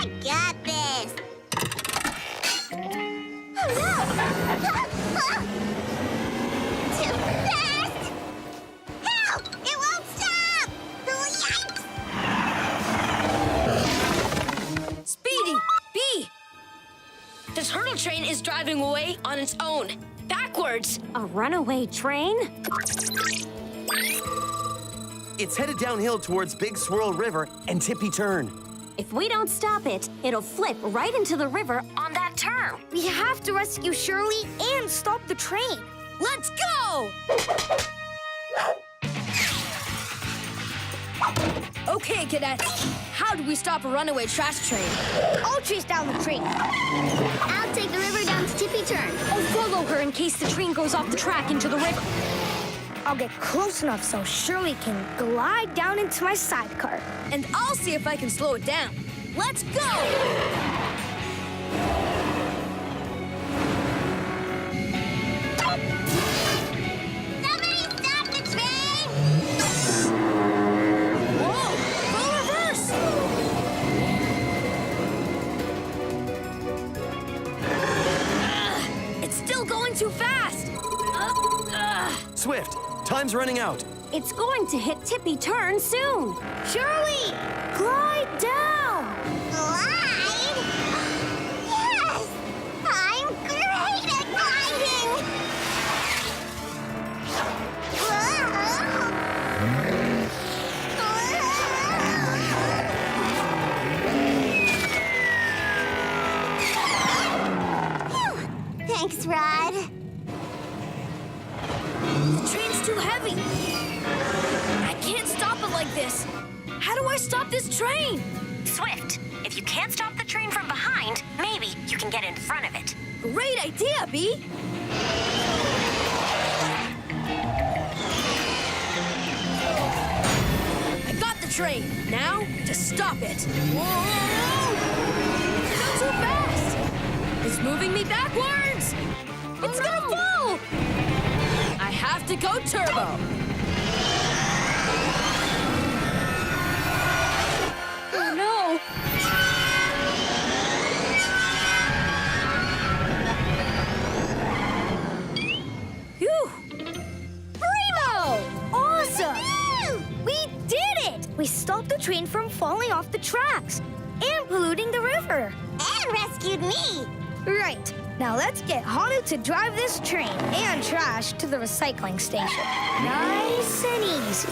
I got this. Oh, no! Too fast! Help! It won't stop! Yikes! Speedy! B! The turtle train is driving away on its own. Backwards! A runaway train? It's headed downhill towards Big Swirl River and Tippy Turn. If we don't stop it, it'll flip right into the river on that turn. We have to rescue Shirley and stop the train. Let's go! Okay, cadets. How do we stop a runaway trash train? I'll chase down the train. I'll take the river down to Tippy Turn. I'll follow her in case the train goes off the track into the river. I'll get close enough so Shirley can glide down into my sidecar. And I'll see if I can slow it down. Let's go! Somebody stop the train! Whoa! Full reverse! It's still going too fast! Swift, time's running out. It's going to hit Tippy Turn soon. Shirley, glide down. Glide? Yes! I'm great at gliding! Whew. Thanks, Rod. The train's too heavy. I can't stop it like this. How do I stop this train? Swift, if you can't stop the train from behind, maybe you can get in front of it. Great idea, B. I got the train. Now to stop it. Whoa! It's not too fast. It's moving me backwards. It's gonna fall. I have to go turbo. Oh no! Phew! Primo! Awesome! We did it! We stopped the train from falling off the tracks and polluting the river. And rescued me! Right. Now let's get Hanu to drive this train and trash to the recycling station. Nice and easy.